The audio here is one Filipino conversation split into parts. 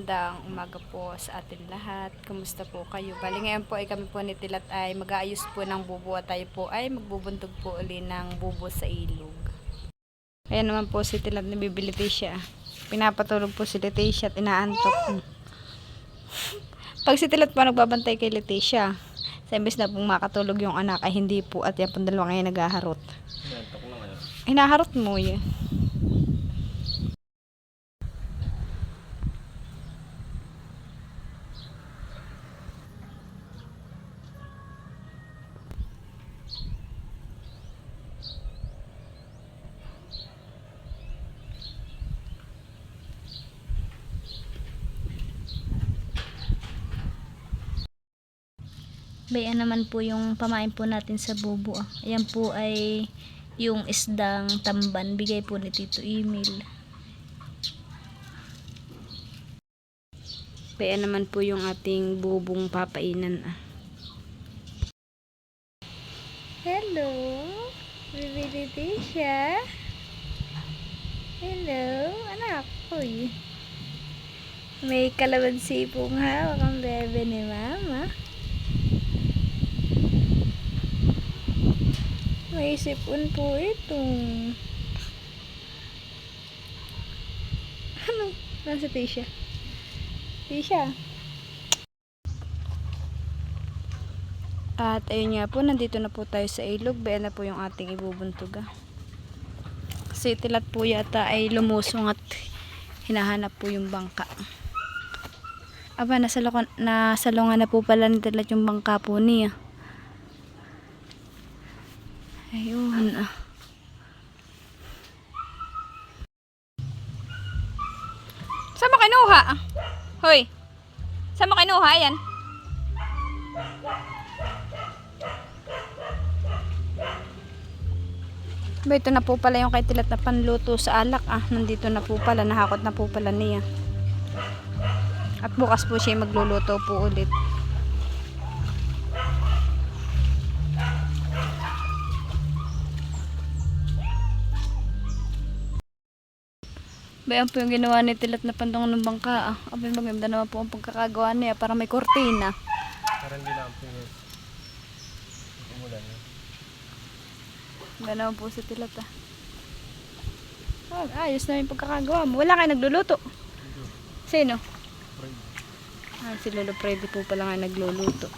magandang umaga po sa atin lahat. Kumusta po kayo? Bali ngayon po ay kami po ni Tilat ay mag-aayos po ng bubo at tayo po ay magbubuntog po uli ng bubo sa ilog. Ayan naman po si Tilat na bibili siya. Pinapatulog po si Leticia at inaantok. Pag si Tilat po nagbabantay kay Leticia, sa imbes na pong makatulog yung anak ay hindi po at yan pong dalawa ngayon naghaharot. Hinaharot mo yun. Bayan naman po yung pamain po natin sa bubo. Ayan po ay yung isdang tamban. Bigay po ni Tito Emil. Bayan naman po yung ating bubong papainan. Hello, bibili siya. Hello, anak ko. May kalamansi pong hawak ang bebe ni mama. May sipon po ito. Ano? Nasa Tisha? Tisha? At ayun nga po, nandito na po tayo sa ilog. Bayan na po yung ating ibubuntog. Kasi Tilat po yata ay lumusong at hinahanap po yung bangka. Aba, nasalungan na po pala ni Tilat yung bangka po niya. Ayun Saan mo kinuha? Hoy. Saan mo kinuha? Ayan. Ba, ito na po pala yung kay Tilat na panluto sa alak. Nandito na po pala. Nahakot na po pala niya. At bukas po siya magluluto po ulit. Bayan po yung ginawa ni Tilat na pandong ng bangka. Abay, maganda naman po ang pagkakagawa niya para may kortina. Parang hindi na ang pinis. Umulan niya. Ganda naman po si Tilat ayos na yung pagkakagawa mo. Wala kayo nagluluto. Sino? Freddy. Si Lolo Freddy po pala nga nagluluto.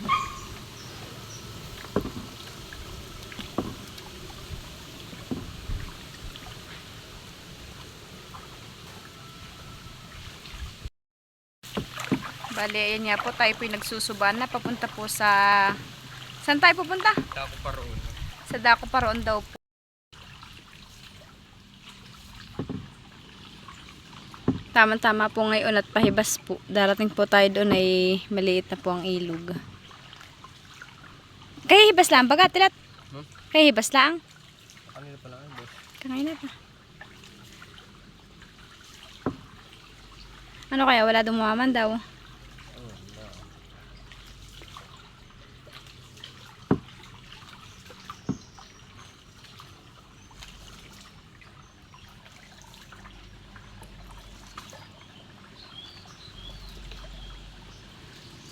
Bali, ayan nga po, tayo po yung nagsusuban na papunta po sa... Saan tayo pupunta? Dako pa roon. Sa Dako pa roon daw po. Tama-tama po ngayon at pahibas po. Darating po tayo doon ay maliit na po ang ilog. Kaya hibas lang baga, Tilat? Kaya hibas lang? Kanina pa lang ay boss. Kanina pa. Ano kaya? Wala dumaman daw.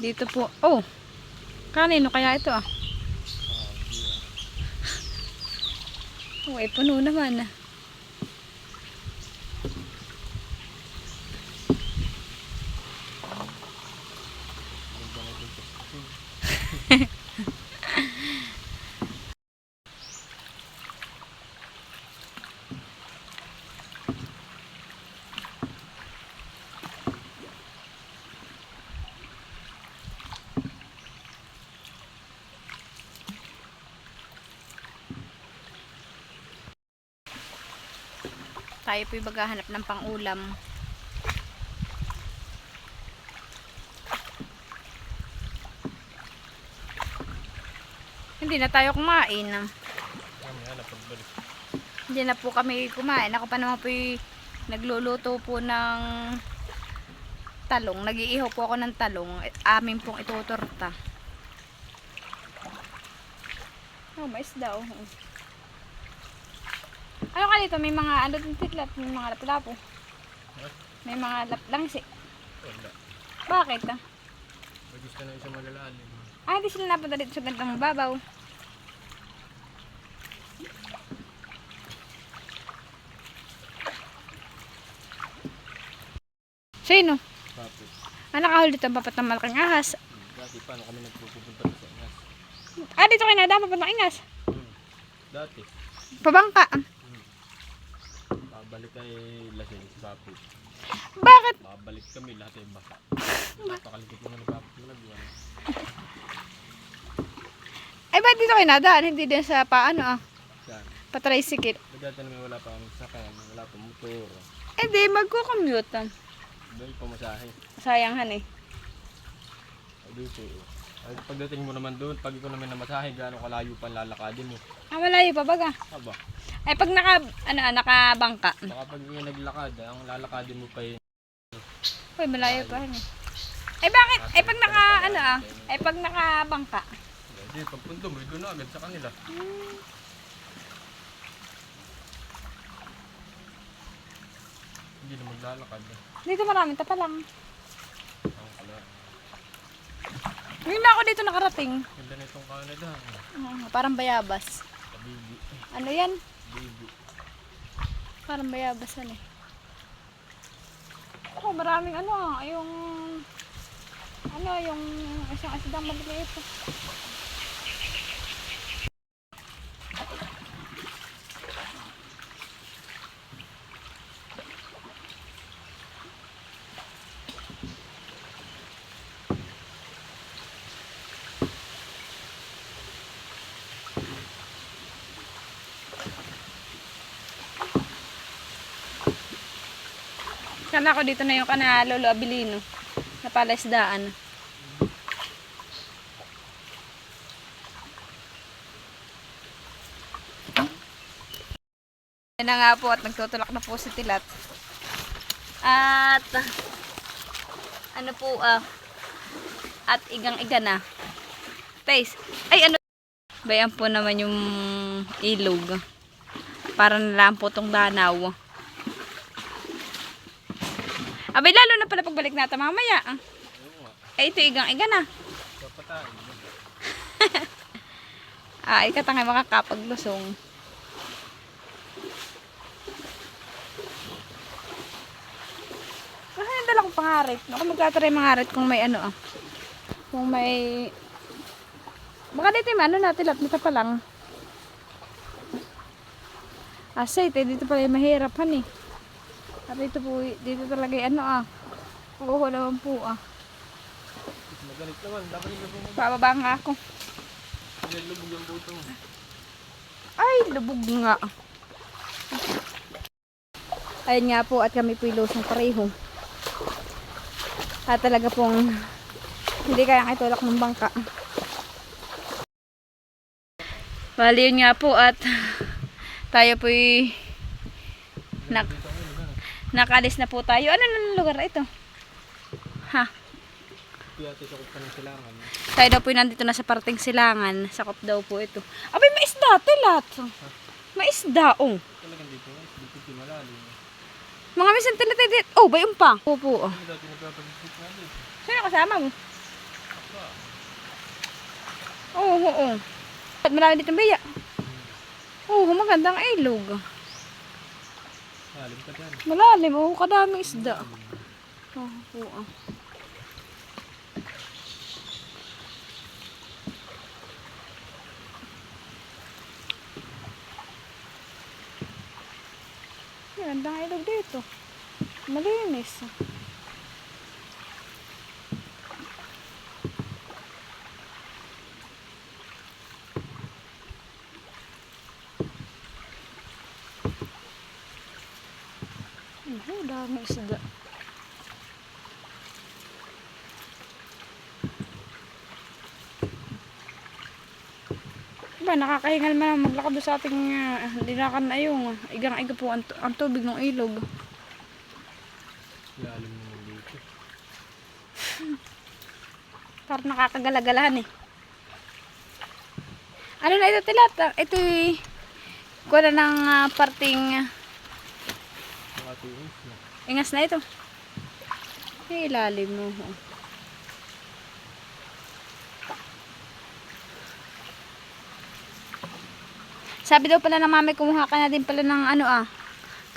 Dito po. Oh. Kanino kaya ito Oh, ay puno naman Tayo po'y maghahanap ng pang-ulam. Hindi na tayo kumain. Hindi na po kami kumain. Ako pa naman po'y nagluluto po ng talong. Nag-iihaw po ako ng talong. Amin pong itutorta. Oh, mais daw. Ano ka dito? May mga ano din titlat, may mga lapu-lapu. May mga langsi. Wala. Bakit? Pag gusto na isang malalalim. Ah, hindi sila napunta dito sa gantong mababaw. Sino? Tapos, Ah, nakahuli dito ang papat ng malaking ahas. dati paano kami nagpupunta sa Ingas? Ah, dito kayo nadaan papat ng ingas. Dati. Pabangka. Babalik kay lasing si Papo. Bakit? Babalik kami lahat ay baka. Napakalikot naman ni Papo. Nagbuwan. Ay, ba't dito kayo nadaan? Hindi din sa paano ah. Saan? Pa-tricycle. Dati naman wala pa ang sakayan, wala pa motor. Eh di, magko-commute. Doon pamasahe. Sayanghan eh. Ay dito. Ay pagdating mo naman doon, pag ikaw naman namasahe, gaano kalayo pa ang lalakadin mo. Ah, malayo pa baga. Aba, Ay, pag nakabangka. baka pag naglakad, ang lalakadin mo pa yun. Uy, malayo pa. Ay, bakit? Ay, pag ay, pag nakabangka. Hindi, pagpunto mo, doon na agad sa kanila. Hindi na maglalakad. Dito maraming tapa lang. Ang kala. Ngayon na ako dito nakarating. Ganda na itong Canada. Parang bayabas. Kabibi. Ano yan? Bibi. Parang bayabas yan eh. Oh, maraming yung isang asidang maliliit. Sana ako dito na yung kana Lolo Abilino na palaisdaan. Yan na nga po at nagtutulak na po si Tilat. At ano po at igang-iga na. Taste. Ay ano. Bayan po naman yung ilog. Para nalang po tong danaw. Abay, lalo na pala pagbalik natin mamaya. Ay, ito igang-iga na. Kapatayin. Ikatangay makakapaglusong. Kasi yung dala kong pangarit. Ako magtataray mangarit kung may Kung may... Baka dito yung tilap nito pa lang. Asay, dito pala yung mahirapan eh. At dito po, dito talaga yung kukuha naman po Magalit naman. Dapat yung lubog mo. Pababa nga ako. Hindi lubog yung buto mo. Ay, lubog nga. Ayun nga po, at kami po ilusong pareho. At talaga pong hindi kayang itulak ng bangka. Bali yun nga po at tayo po'y nakalis na po tayo. Ano na lugar ito? Ha? Kaya ito sa ng silangan. Tayo daw po nandito na sa parting silangan. Sakop daw po ito. Abay, may isda, Tilat. May isda, Talagang dito nga. Dito di malalim. Mga misan tinatay dito. Oh, bayong pa. Opo. Ano dati nagpapag-isip nga dito? Sino kasama mo? Apa. Oo. At marami dito biya. Oo, magandang ilog. Malalim ka dyan. Malalim, kadaming isda. Oo. Magandang ilog dito. Malinis. Dami isda. Ba, nakakahingal man maglakad sa ating dinakan na yung igang-iga po ang tubig ng ilog. Lalim naman dito. Parang nakakagalagalahan eh. Ano na ito, Tilat? Ito'y kuha na ng parting Ang ating isla. ingas na ito. Ilalim mo. Sabi daw pala ng mami, kumuha ka na din pala ng ano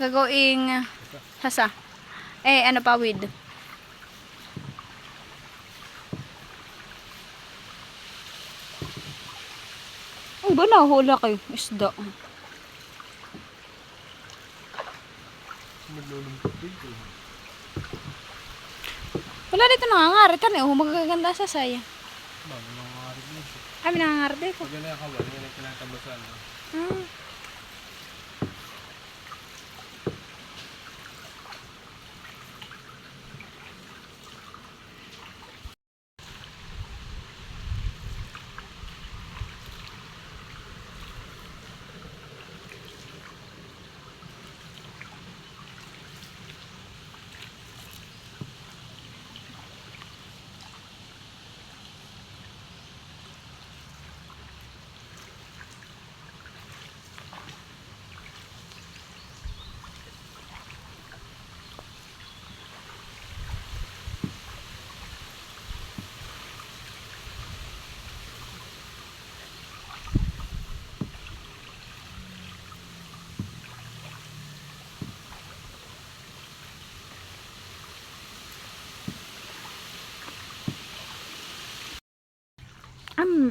gagawing hasa. Ano pa with? Ay ba nahula kayo? Isda. Maglulumpot dito. Wala dito nangangarit. Ano magaganda sa saya. Bago nangangarit dito. Ay, may nangangarit dito. Pag yan ay kawal, yan ay tinatabasan. Ah.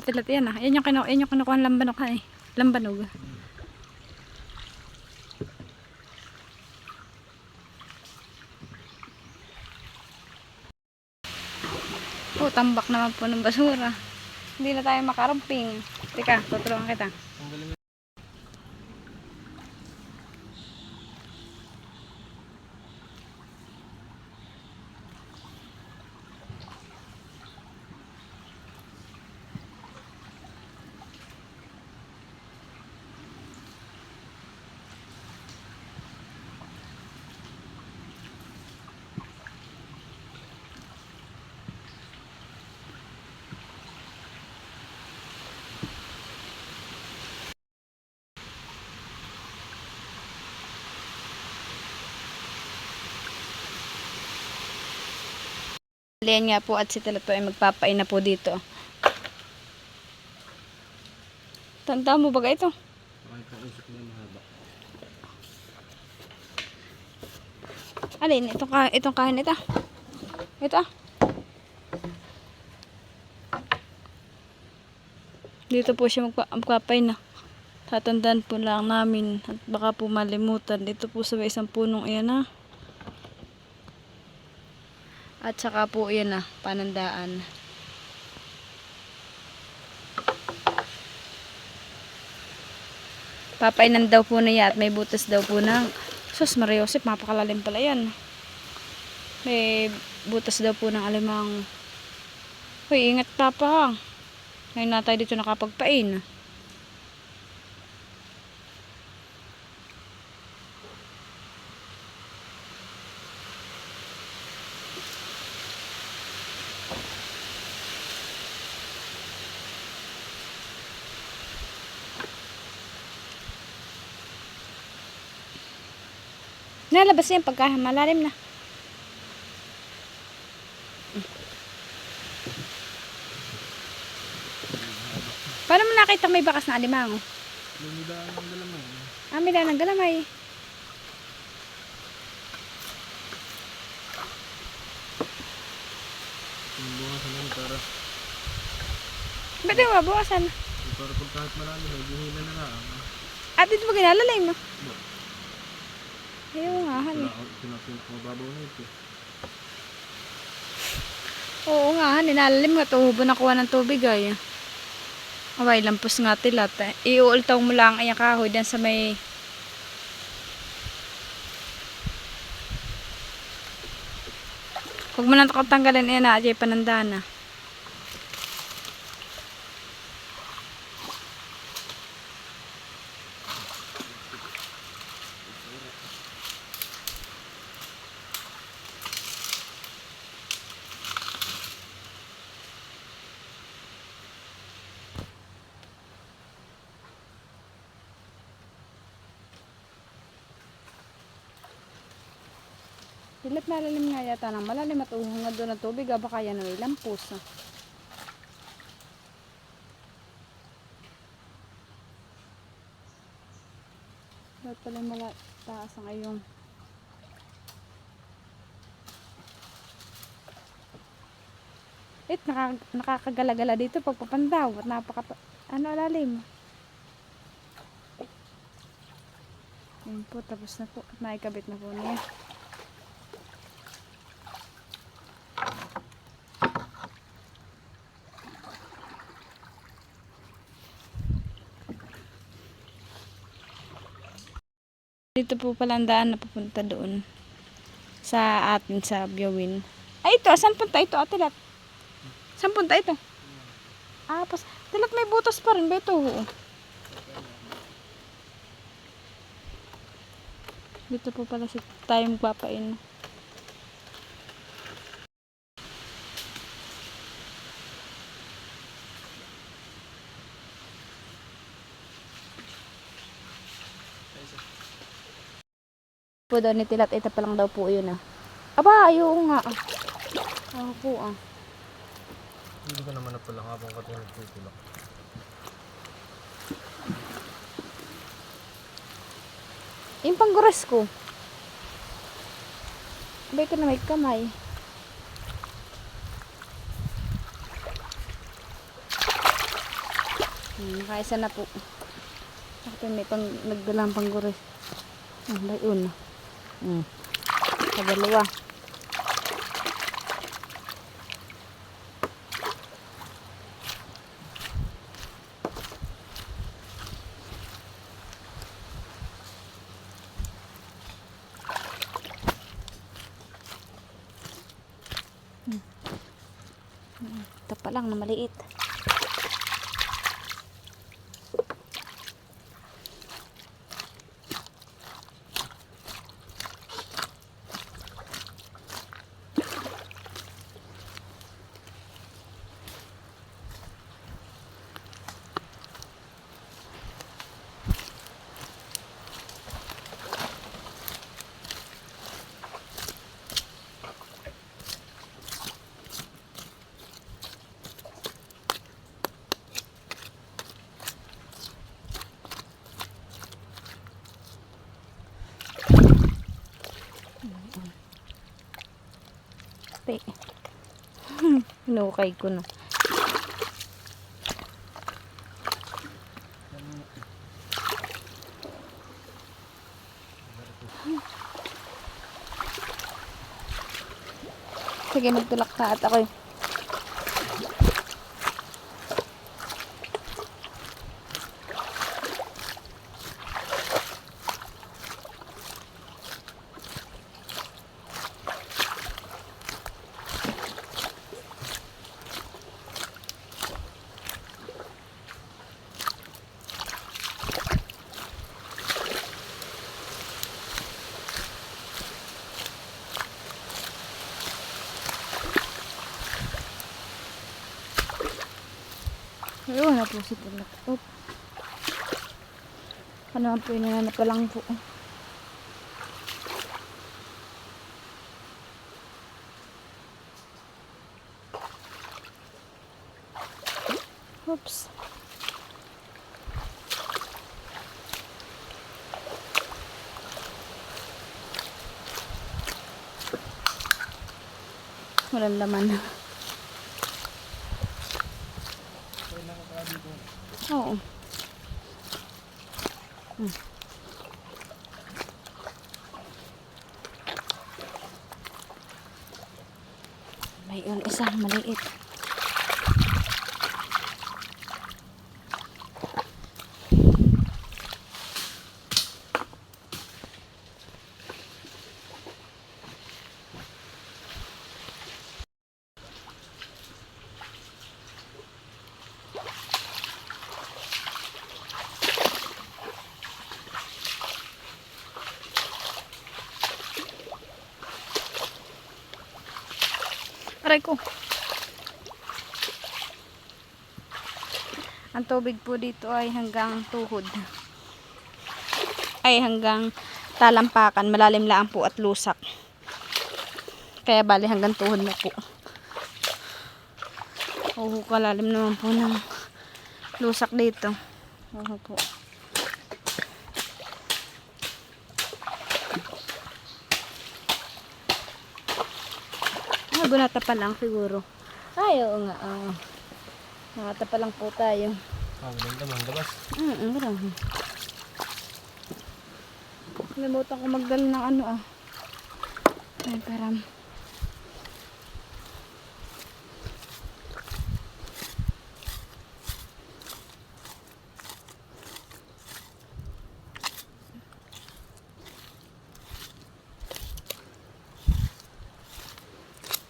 Tilat yan Yan yung kinukuha ng lambanog Lambanog. Tambak naman po ng basura. Hindi na tayo makaramping. Teka, tutulungan kita. Ang galing. Lian nga po at si Tilat po ay magpapain na po dito. Tanda mo ba ito? Makita ko usok na mahaba. Alin? Itong kain ito. Ito Dito po siya magpapain na. Tatandaan po lang namin at baka po malimutan. Dito po sa isang punong iyan At saka po yan panandaan. Papainan daw po niya at may butas daw po ng sus Mariosip, mapakalalim pala yan. May butas daw po ng alimang. Hoy, ingat papa. Ngayon na tayo dito nakapagpain. Nalabas yan pagka malalim na. Paano mo nakita may bakas na alimango? Lumidaan ng galamay. May daan ng galamay. Sinubukan naman para Ba't yung mabawasan? para pag kahit malalim ay buhila na lang. At dito ba ginalalim mo? Ayaw nga, Tinapin ko mababaw na ito. Oo nga, nilalalim nga. Tuhubo na kuha ng tubig ay. Away, lampos nga Tilat. Iuultaw mo lang ay kahoy dyan sa may... Huwag mo nang tanggalin yan na, ajay panandana. Tilat malalim nga yata ng malalim at uhungad doon ng tubig. Baka yan ay lampos. Dapat pala malataas ang ayong. Nakakagala-gala dito pag papandaw at lalim. Ayun po, tapos na po. Naikabit na po niya. Dito po pala ang daan na papunta doon sa atin sa Biawin. Ay, ito. Saan punta ito, Ate Lat? Saan punta ito? Tilat may butas pa rin ba ito? Oo. Dito po pala tayo magpapain. Po daw ni Tilat, ito pa lang daw po yun Aba, ayun nga. Oo po Hindi ko naman na pala habang ka ito nagtutulak. Yung panggores ko. Abay ko na may kamay. Nakaisa na po. Bakit may nagdalang panggores. Bayun. Dalawa. Ito pa lang na maliit. Hinukay ko na. Sige, magtulak ka at ako. Ayun na po si Tilat. Ano po yun na pa lang po. Oops. Walang laman. Oo. May isang maliit. Aray ko. Ang tubig po dito ay hanggang tuhod. Ay hanggang talampakan. Malalim lang po at lusak. Kaya bali hanggang tuhod na po. Oo, kalalim naman po ng lusak dito. Oo po. Gunata pa lang siguro. Ay, oo nga. Gunata pa lang po tayo. Maganda man, labas. Marami. Nalimutan ko magdala ng ano Ay, param.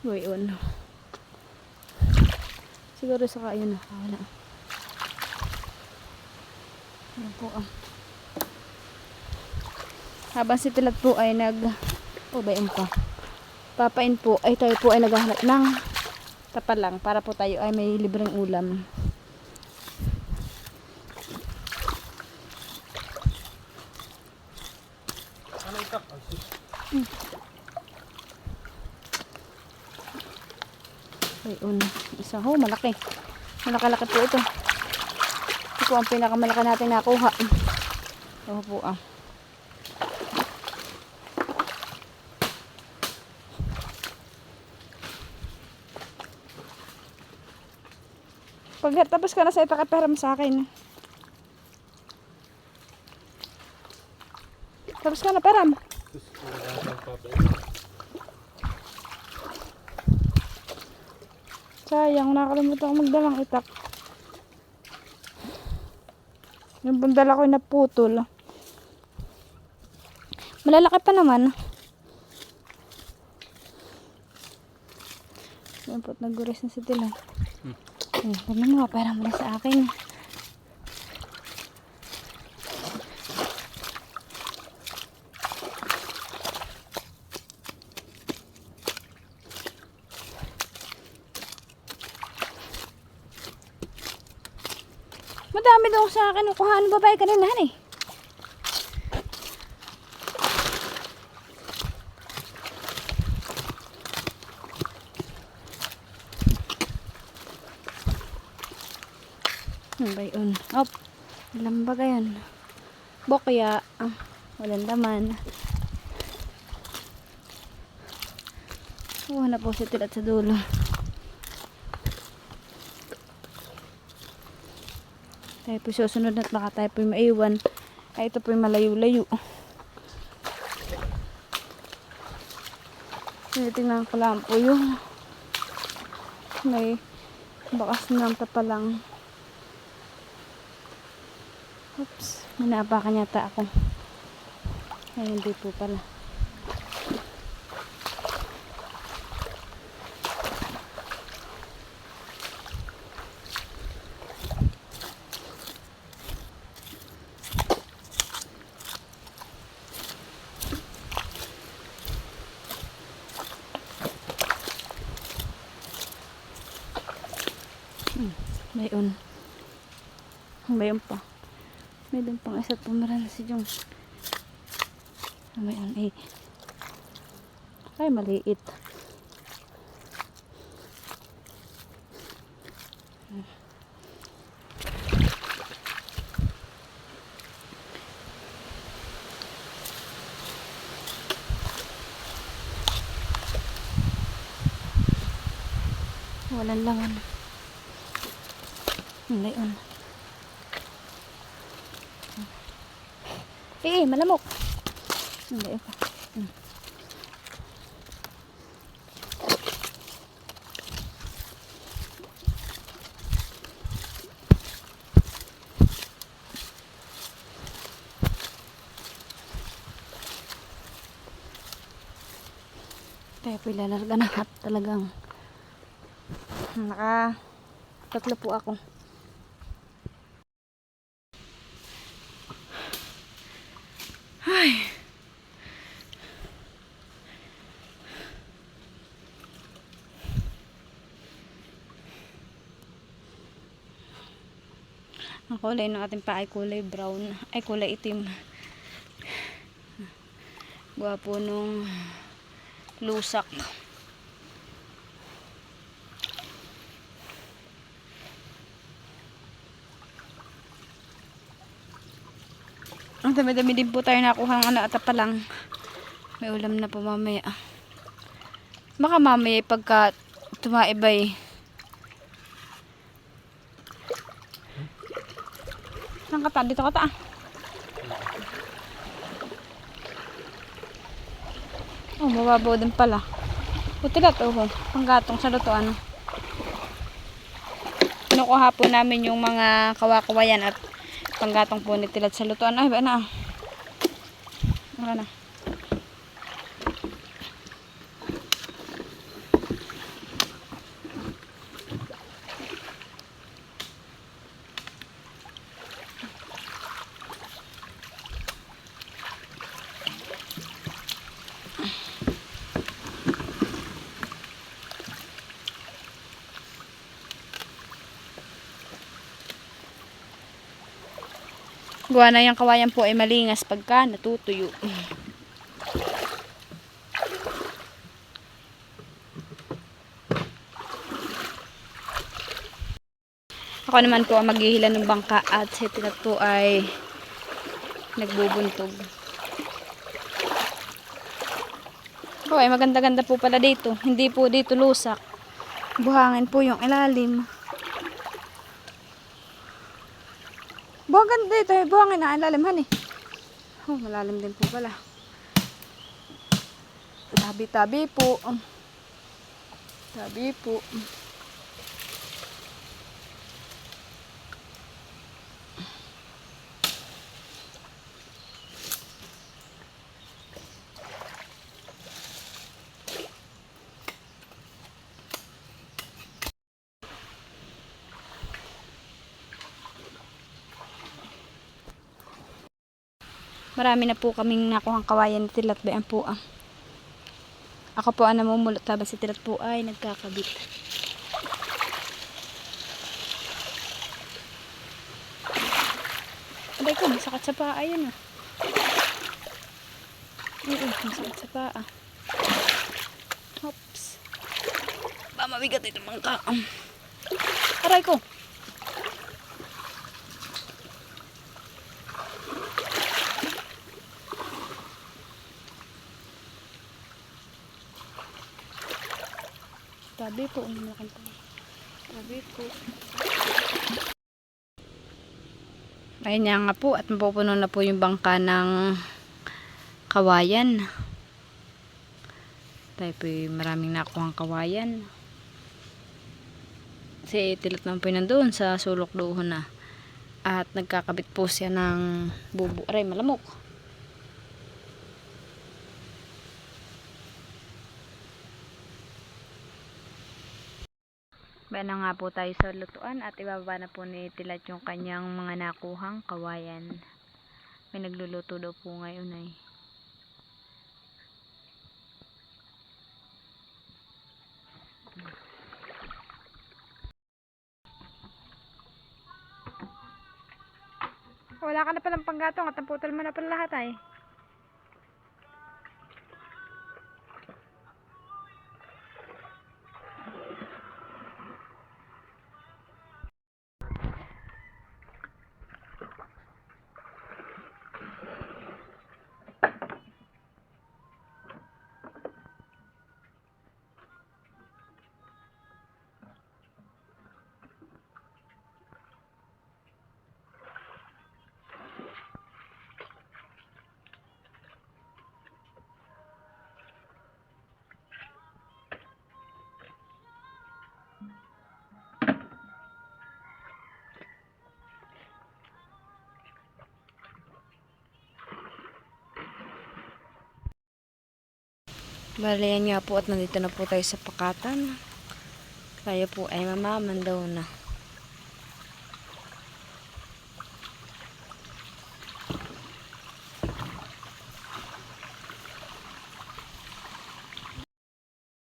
Uy, ano. Siguro sa kayo na. Wala. Yan po habang si Tilat po ay bayan pa. Papain po ay tayo po ay naghahanap ng tapalang para po tayo ay may libreng ulam. Ano itak? Ayun, isa ho, malaki. Malaki-laki po ito. Ito po ang pinakamalaki natin nakuha. Ito po Pag tapos ka na sa ipakaperam sa akin. Tapos ka na peram. Sayang, nakalimutan ko magdalang itak. Yung bandala ko yung naputol. Malalaki pa naman. Yan po't nagguris na si Tilan. Tignan mo, pera mo na sa akin. Madami daw sa akin. Kuhaan babae ka rin eh. Ba yun? Op. Lamba yan. Bokya. Walang laman. Na po si Tilat sa dulo. Tayo po susunod at baka tayo po maiwan. Ay ito po malayo-layo. Tinitingnan ko lang po yung may bakas ng tapalang. Oops, minapakan yata ako. Ay, hindi po pala. Bayon. Bayon pa. May doon pang isa pumaran si Jong. Bayon eh. Ay, maliit. Walang laman. Bayon. Malamok. Bayon pa. Kaya po ilalarga na at talagang tatlo po ako. Ay. Ang kulay ng ating pa ay kulay brown, ay kulay itim. Gwapo nung lusak. Ang dami-dami din po tayo nakuha ng ano at pa lang. May ulam na po mamaya. Baka mamaya pagka tumaibay. Saan ka ta? Dito ka ta. Oh, mababaw din pala. Buti na to, panggatong sa lutuan. Kinukuha po namin yung mga kawakuwayan at panggatong po ni Tilad sa lutuan. Ay, ba na. Baka na. Gawa na yung kawayan po ay malingas pagka natutuyo. Ako naman po ang maghihila ng bangka at si Tinat po ay nagbubuntog. Oh, ay maganda-ganda po pala dito. Hindi po dito lusak. Buhangin po yung ilalim. Buhangin dito, buhangin na ilalim han eh. Oh, malalim din po pala. Tabi-tabi po. Tabi po. Marami na po kaming nakuhang kawayan ni Tilat. Bayan po ah. Ako po ang namumulot habang si Tilat po ay nagkakabit. Aday ko, masakit sa paa yun ah. Masakit sa paa. Oops. Ba, mabigat ito mangka. Aray ko. Tabi po, tabi po. Ayun niya nga po at mapupuno na po yung bangka ng kawayan. Tayo po maraming nakuhang kawayan. Si Tilat naman po nandoon sa sulok doon na. At nagkakabit po siya ng bubo. Aray, malamok. Bayan na nga po tayo sa lutuan at ibababa na po ni Tilat yung kanyang mga nakuhang kawayan. May nagluluto daw po ngayon ay. Wala ka na palang panggatong at naputol mo na pala lahat ay. Balayan nga po at nandito na po tayo sa pakatan. Tayo po ay mamamandaw na.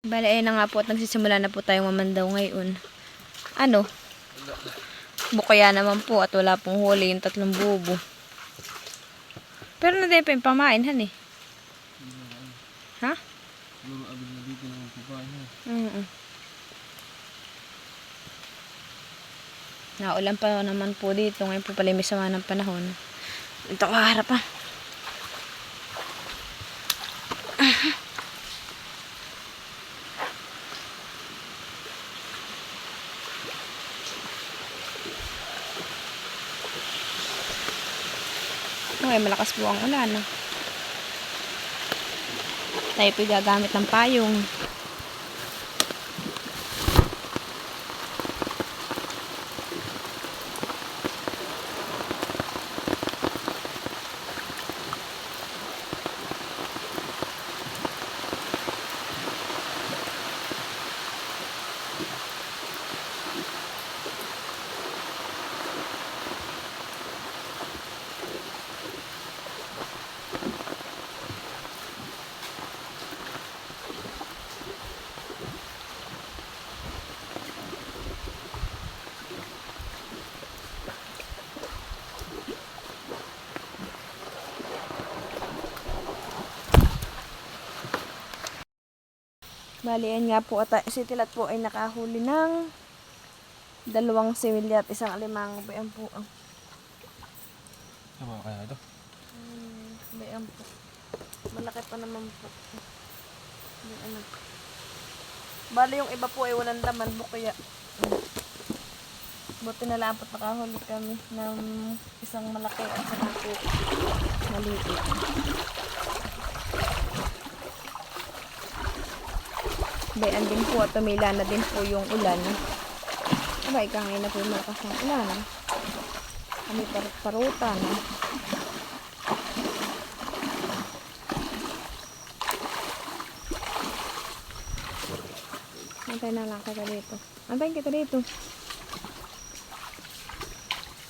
Balayan na nga po at nagsisimula na po tayong mamandaw ngayon. Ano? Bukaya naman po at wala pong huli yung 3 bubo. Pero na din pa yung pamain han eh. Ha? Naulan pa naman po dito. Ngayon po pala may sama ng panahon. Ito kaharap ah. Okay, malakas po ang ulan. Tayo po gagamit ng payong. Bali, yan nga po. At si Tilat po ay nakahuli ng 2 similya at 1 alimango. Bayan po. Ano ba kaya ito? Bayan po. Malaki pa naman po. Yung ano. Bali, yung iba po ay walang laman po kaya. Buti na lang po nakahuli kami ng isang malaki at saka po maliit. Bayan din po at tumila na din po yung ulan. Aba, ikangay na po yung malakas ng ulan. Kami parut-parutan. Antay na lang kita dito. Antayin kita dito.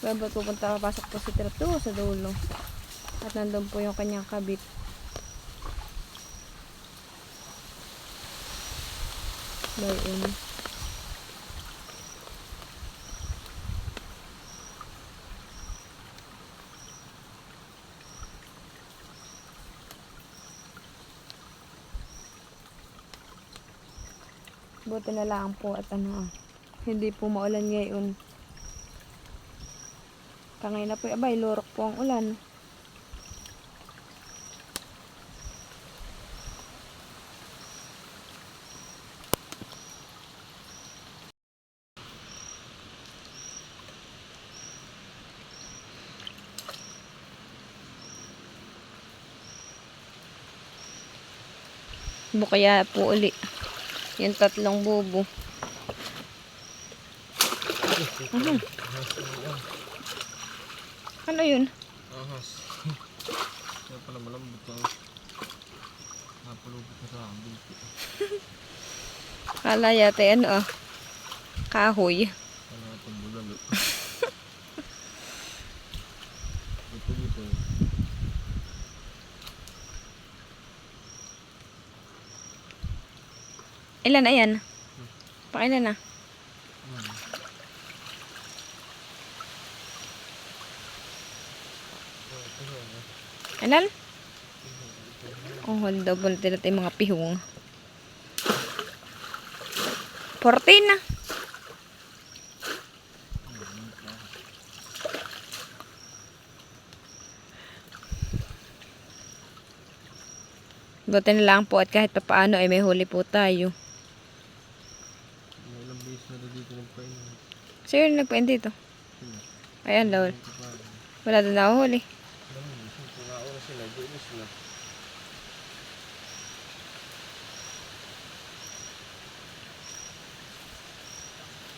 Babat pupunta, papasok po si Tilat doon sa dulo. At nandun po yung kanyang kabit. Bayan. Buti na lang po at hindi po maulan ngayon. Kangay na po, abay, lurok po ang ulan. Bukaya po uli. Yung 3 bubo. Ano yun? Ahas. Kaya pala malambot yung napalubot na sa akin. Kala yata kahoy. Kaya itong bulalo. Dito. Ilan ayan? Pakailan na? Ilan? Oh, hold up. Wala tila tayong mga pihong. 14 na. Buti na lang po at kahit pa paano ay may huli po tayo. May ilang beses na dito nagpain. Sino yung nagpain dito? Ayan, lawal. Wala doon nakahuli.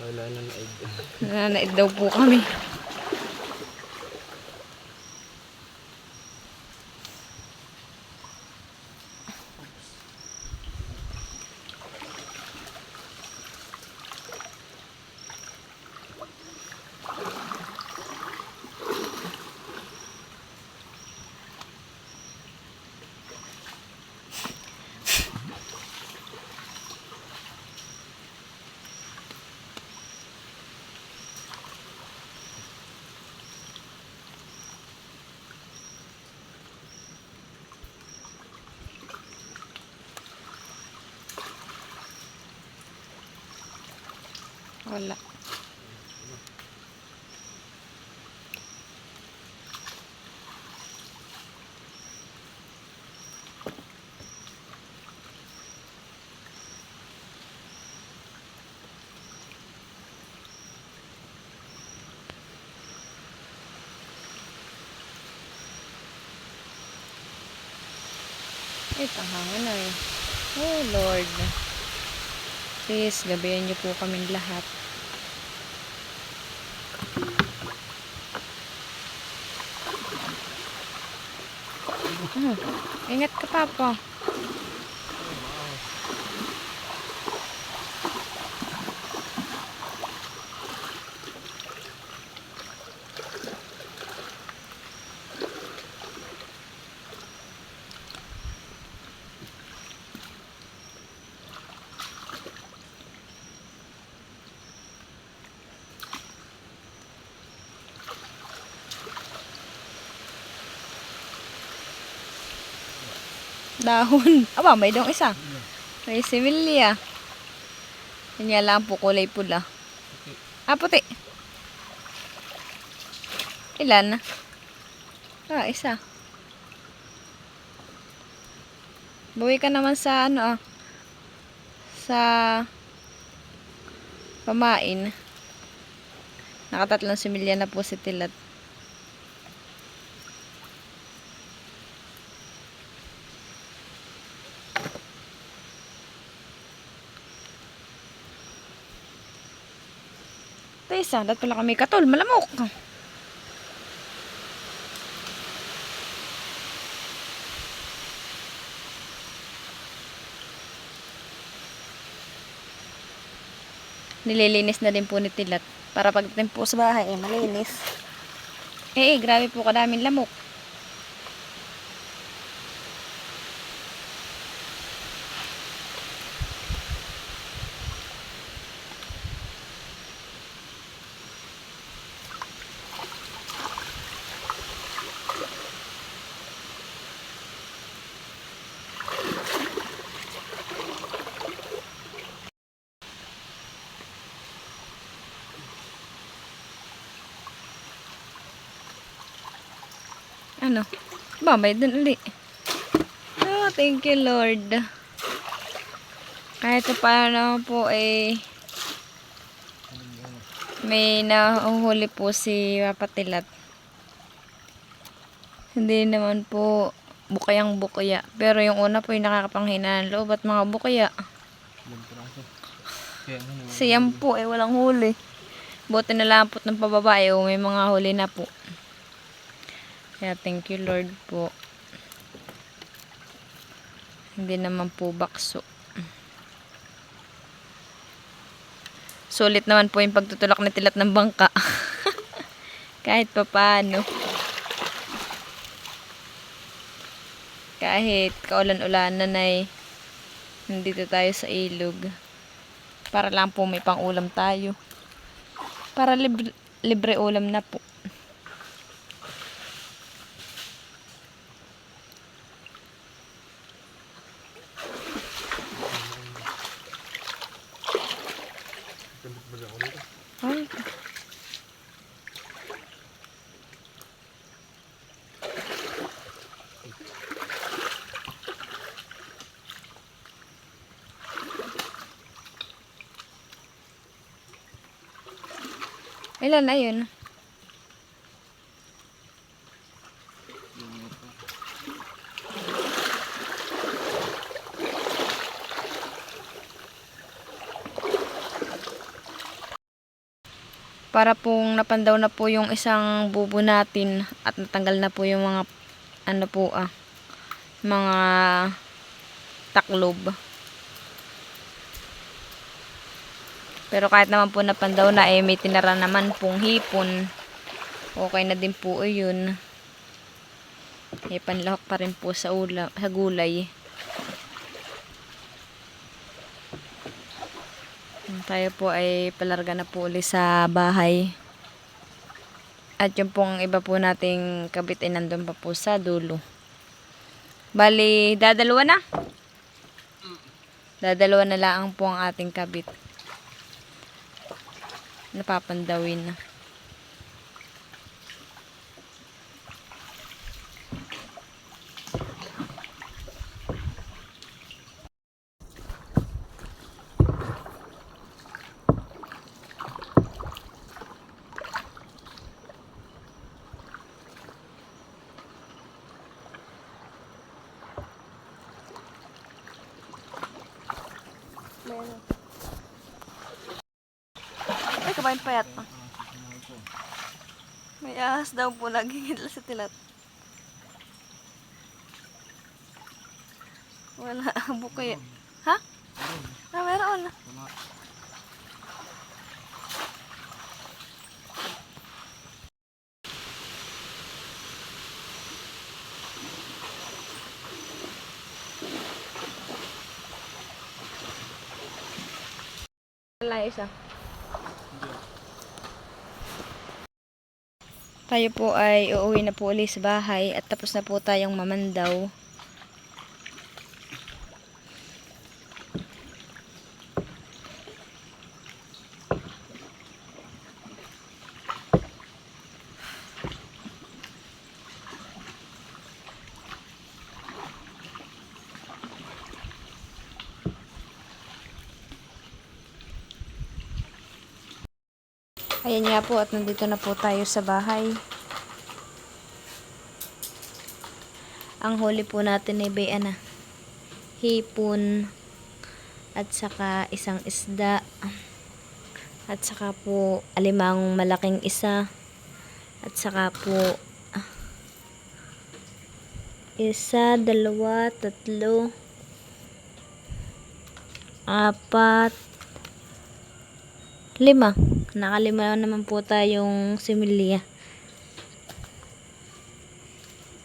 Wala na naid. Nananaid daw po kami. Wala. Tanghanga na eh. Oh Lord. Please, gabayan niyo po kaming lahat. Ingat ka, Papa. Dahon. Aba, may dong isa. May similya. Kanya lang po kulay pula. Ah, puti. Ilan? Isa. Buwi ka naman sa sa pamain. Nakatatlong similya na po si Tilat. Ito isa, dapat pala kami katol, malamok. Nililinis na din po ni Tilat para pagdating po sa bahay malinis. Grabe po kadaming lamok. Babay dun uli. Thank you Lord. Kahit paano po may nahuhuli po si Papa Tilat. Hindi naman po bukayang bukaya. Pero yung una po yung nakakapanghina ng loob at mga bukaya. Siyam po walang huli. Buti na lang po ng pababae may mga huli na po. Kaya thank you Lord po. Hindi naman po bakso. Sulit naman po yung pagtutulak ni Tilat ng bangka. Kahit papaano. Kahit kaulan-ulanan ay nandito tayo sa ilog. Para lang po may pang-ulam tayo. Para libre ulam na po. Ay. Ilan na yun? Para pong napandaw na po yung isang bubo natin at natanggal na po yung mga mga taklob. Pero kahit naman po napandaw na may tinara naman pong hipon. Okay na din po yun. Panlahok pa rin po sa gulay. Tayo po ay palarga na po ulit sa bahay. At yung pong iba po nating kabit ay nandun pa po sa dulo. Bali, dadalawa na. Dadalawa na lang po ang ating kabit. Napapandawin na. kabayan payat. May ahas daw po nagingidla sa tilat. Wala, bukoy. Ha? Ah, meron. Wala isa. Tayo po ay uuwi na po ulit sa bahay at tapos na po tayong mamandaw. Ayan nga po at nandito na po tayo sa bahay. Ang huli po natin ay hipon at saka isang isda at saka po alimang malaking isa at saka po isa, dalawa, tatlo, apat, lima. Nakalima naman po tayong similya.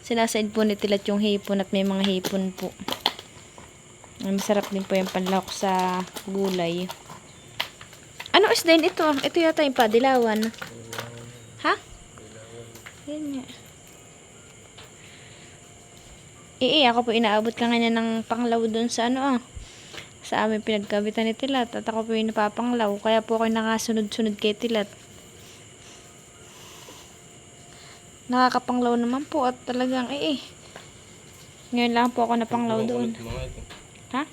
Sinasaid po ni Tilat yung hipon at may mga hipon po. Masarap din po yung panlahok sa gulay. Ano isda yun ito? Ito yata yung padilawan. Ha? Yan nga. Ako po inaabot ka nga niya ng panglaw dun sa sa amin pinagkabitan ni Tilat at ako po yung napapanglaw kaya po ako nakasunod-sunod kay Tilat. Nakakapanglaw naman po at talagang ngayon lang po ako napanglaw doon. Ha?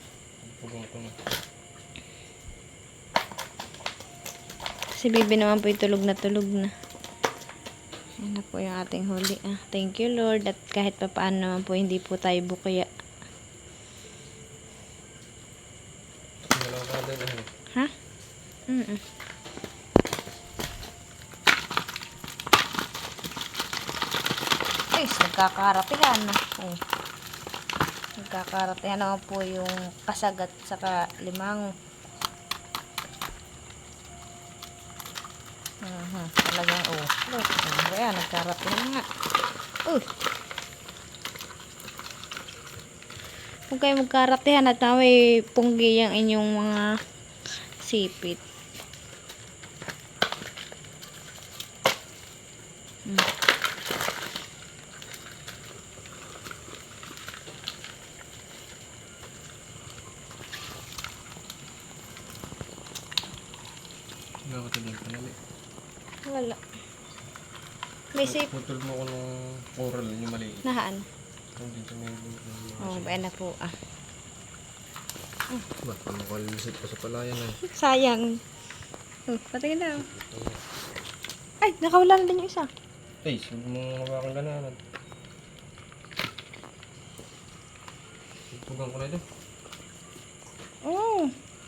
Si Bibi naman po tulog na tulog na. Yan na po yung ating huli. Thank you Lord at kahit pa paano naman po hindi po tayo bukaya. Ha? Nagkakaratihan na. Nagkakaratihan naman po yung kasagat saka limango. Talagang ayan, nagkaratihan nga. Huwag kayo magkaratihan at may punggi yung inyong mga sipit. Wala. May sipit. Putol mo ko ng coral yung maliit. Nahaan? Bayan na po Ba't nakalisit pa sa palayan sayang. Patingin na. Ay, nakawala na din yung isa. Huwag mong hawakan ganahan. Tugang ko na ito.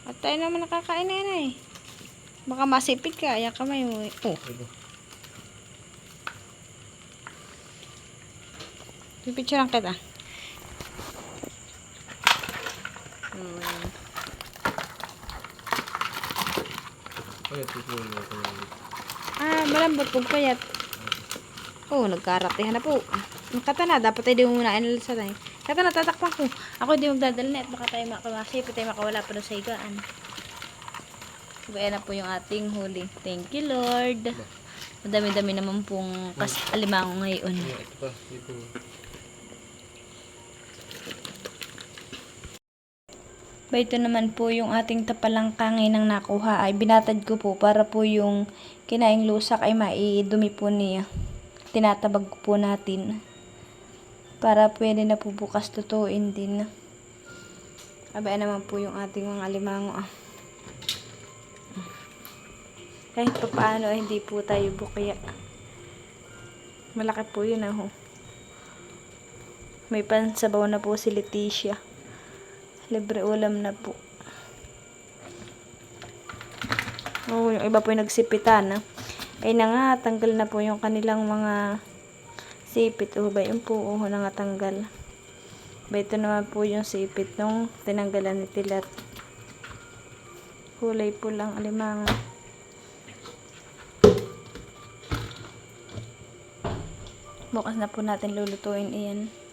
At tayo naman nakakain na Baka masipit ka, ayan kamay mo. Pipicturean kita. Malambot po payat. Nagkaratihan na po. Kata na, dapat tayo di mo muna inalisa tayo. Kata na, tatakpan ko. Ako di magdadala na at baka tayo makamasipit tayo makawala pa doon sa higaan. Ayan na po yung ating huli. Thank you Lord. Madami-dami naman pong alimango ngayon. Ito naman po yung ating tapalangkangay ng nakuha ay binatad ko po para po yung kinaing lusak ay maidumi po niya. Tinatabag ko po natin para pwede na po bukas tutuin din. Ayan naman po yung ating mga alimango. Kahit pa paano hindi po tayo bukaya. Malaki po yun May pansabaw na po si Leticia. Libre ulam na po. Oo, yung iba po yung nagsipitan. Ay na nga, tanggal na po yung kanilang mga sipit. Ba, yun po, nangatanggal. Ba, ito naman po yung sipit nung tinanggalan ni Tilat. Kulay po lang alimango. Bukas na po natin lulutuin iyan.